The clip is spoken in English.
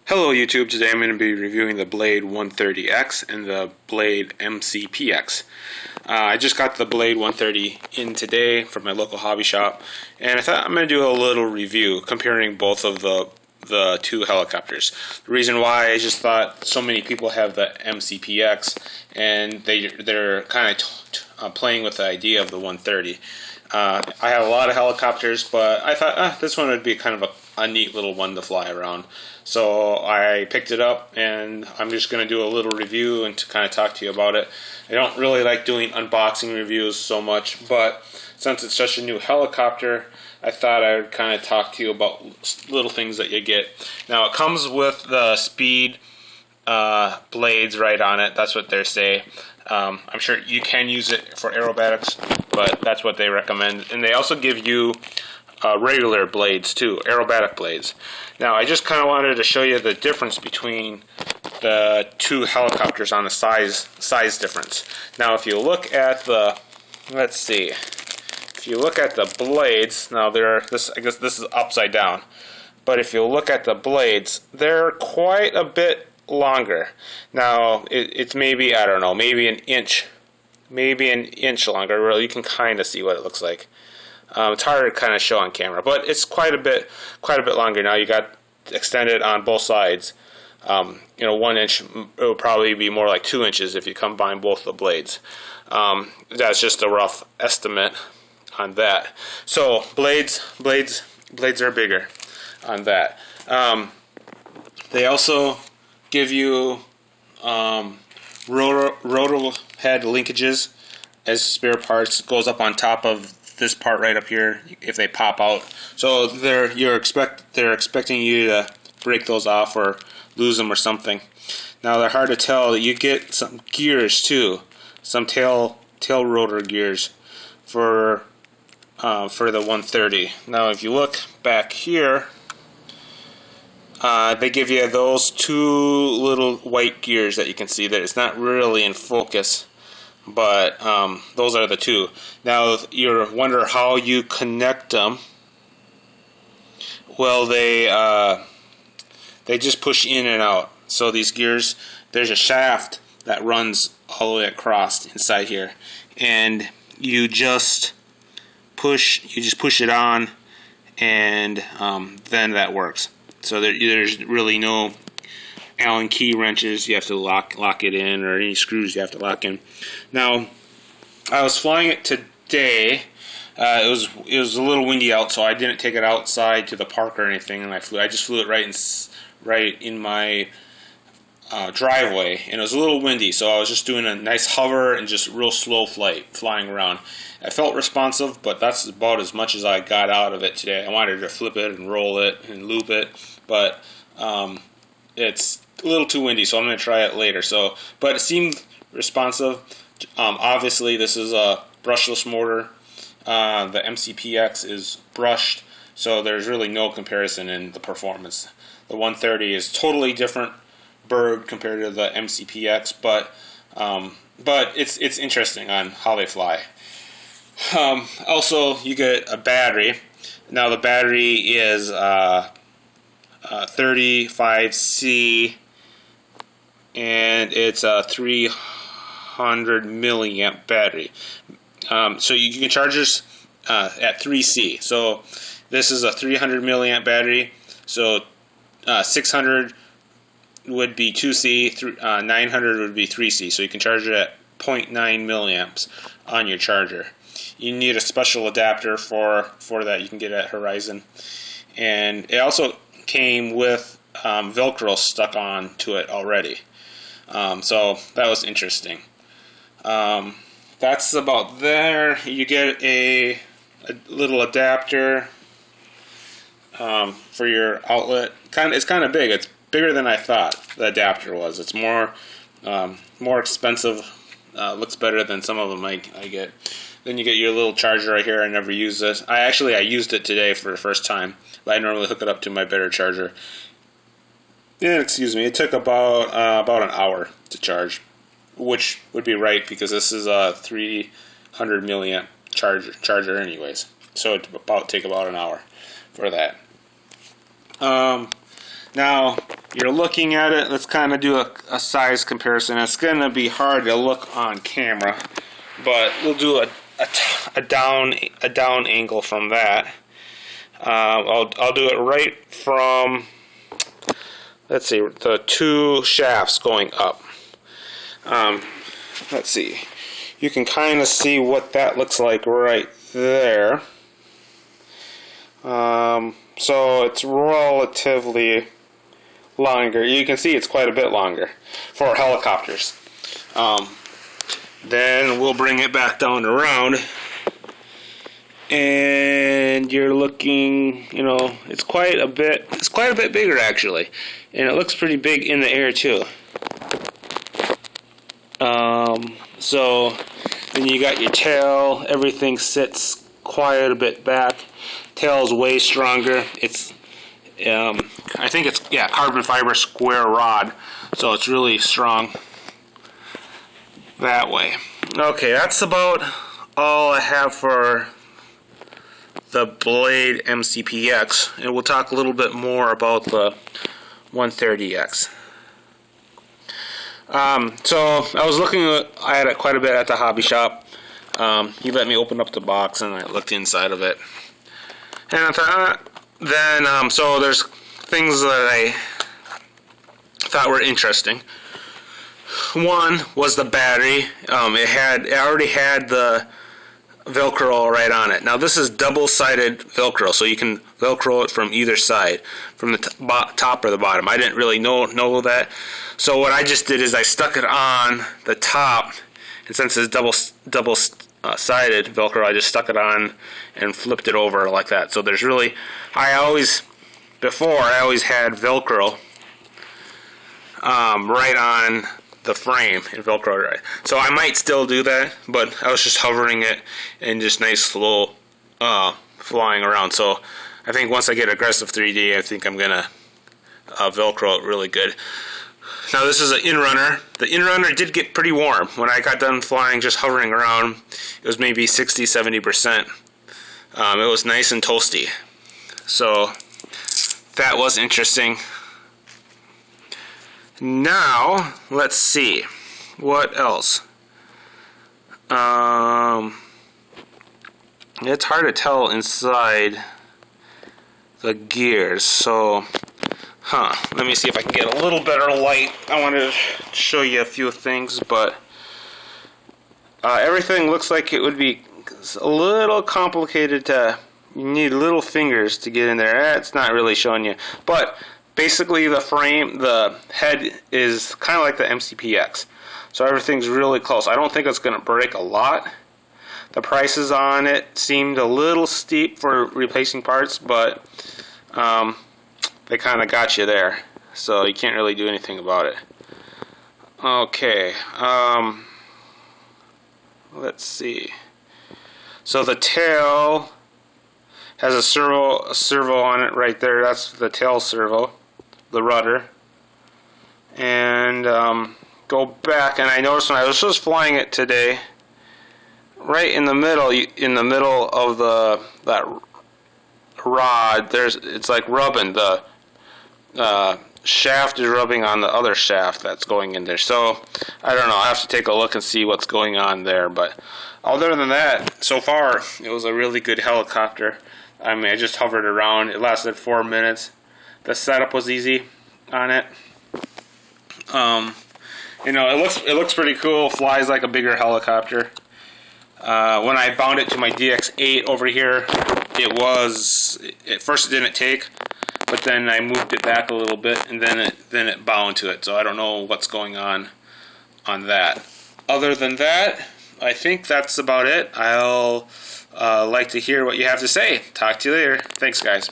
Hello YouTube, today I'm going to be reviewing the Blade 130X and the Blade mCPX. I just got the Blade 130 in today from my local hobby shop, and I thought I'm going to do a little review comparing both of the two helicopters. The reason why I just thought so many people have the mCPX and they're kind of playing with the idea of the 130. I have a lot of helicopters, but I thought this one would be kind of a neat little one to fly around. So I picked it up, and I'm just going to do a little review and to kind of talk to you about it. I don't really like doing unboxing reviews so much, but since it's such a new helicopter, I thought I would kind of talk to you about little things that you get. Now, it comes with the speed blades right on it. That's what they say. I'm sure you can use it for aerobatics, but that's what they recommend. And they also give you regular blades too, aerobatic blades. Now, I just kind of wanted to show you the difference between the two helicopters on the size difference. Now, if you look at the, let's see, if you look at the blades, now I guess this is upside down, but if you look at the blades, they're quite a bit longer. Now, it's maybe, I don't know, maybe an inch longer. Really, you can kind of see what it looks like. It's hard to kind of show on camera, but it's quite a bit longer. Now you got extended on both sides. 1 inch, it would probably be more like 2 inches if you combine both the blades. That's just a rough estimate on that. So blades are bigger on that. They also give you rotor head linkages as spare parts. Goes up on top of this part right up here if they pop out. So they're expecting you to break those off or lose them or something. Now they're hard to tell. You get some gears too, some tail rotor gears for the 130. Now if you look back here, they give you those two little white gears that you can see that it's not really in focus, but those are the two. Now you wonder how you connect them. Well, they just push in and out. So these gears, there's a shaft that runs all the way across inside here, and you just push it on, and then that works. So there's really no Allen key wrenches you have to lock it in, or any screws you have to lock in. Now, I was flying it today. It was a little windy out, so I didn't take it outside to the park or anything, and I just flew it right in my driveway, and it was a little windy, so I was just doing a nice hover and just real slow flying around. I felt responsive, but that's about as much as I got out of it today. I wanted to flip it and roll it and loop it, but it's a little too windy, so I'm going to try it later. But it seemed responsive. Obviously, this is a brushless motor. The mCPX is brushed, so there's really no comparison in the performance. The 130 is totally different bird compared to the mCPX, but it's interesting on how they fly. Also, you get a battery. Now the battery is 35C, and it's a 300 milliamp battery. So you can charge this at 3C. So this is a 300 milliamp battery. So 600 would be 2C, 900 would be 3C. So you can charge it at 0.9 milliamps on your charger. You need a special adapter for that. You can get it at Horizon. And it also came with Velcro stuck on to it already. So that was interesting. That's about there. You get a little adapter for your outlet. It's kind of big. It's bigger than I thought the adapter was. It's more expensive. Looks better than some of them I get. Then you get your little charger right here. I never use this. I used it today for the first time. But I normally hook it up to my better charger. Yeah, excuse me. It took about an hour to charge, which would be right because this is a 300 milliamp charger anyways. So it would take about an hour for that. Now, you're looking at it, let's kind of do a size comparison. It's going to be hard to look on camera, but we'll do a down angle from that. I'll do it right from, let's see, the two shafts going up. Let's see. You can kind of see what that looks like right there. So it's relatively longer. You can see it's quite a bit longer for helicopters. Then we'll bring it back down around, and you're looking, you know, it's quite a bit bigger actually, and it looks pretty big in the air too. So then you got your tail. Everything sits quite a bit back. Tail's way stronger. It's I think it's, yeah, carbon fiber square rod, so it's really strong that way. Okay, that's about all I have for the Blade mCPX, and we'll talk a little bit more about the 130X. So I was looking at it quite a bit at the hobby shop. He let me open up the box and I looked inside of it, and I thought, so there's things that I thought were interesting. One was the battery. It already had the Velcro right on it. Now this is double-sided Velcro, so you can Velcro it from either side, from the top or the bottom. I didn't really know that, so what I just did is I stuck it on the top, and since it's double-sided Velcro, I just stuck it on and flipped it over like that. So there's really, I always had Velcro right on the frame and Velcro right. So I might still do that, but I was just hovering it and just nice slow flying around. So I think once I get aggressive 3D, I think I'm gonna Velcro it really good. Now this is an in-runner. The in-runner did get pretty warm. When I got done flying, just hovering around, it was maybe 60-70%. It was nice and toasty. So that was interesting. Now, let's see. What else? It's hard to tell inside the gears. So, let me see if I can get a little better light. I wanted to show you a few things, but everything looks like it would be a little complicated to, you need little fingers to get in there. It's not really showing you, but basically the frame, the head is kind of like the mCPX, so everything's really close. I don't think it's going to break a lot. The prices on it seemed a little steep for replacing parts, but they kind of got you there, so you can't really do anything about it. Okay, let's see. So the tail has a servo on it right there. That's the tail servo, the rudder. And go back, and I noticed when I was just flying it today, right in the middle of that rod, it's like rubbing. The shaft is rubbing on the other shaft that's going in there. So I don't know. I have to take a look and see what's going on there. But other than that, so far it was a really good helicopter. I mean, I just hovered around. It lasted 4 minutes. The setup was easy on it. You know, it looks pretty cool. Flies like a bigger helicopter. When I bound it to my DX8 over here, at first it didn't take, but then I moved it back a little bit, and then it bound to it. So I don't know what's going on that. Other than that, I think that's about it. I'll like to hear what you have to say. Talk to you later. Thanks, guys.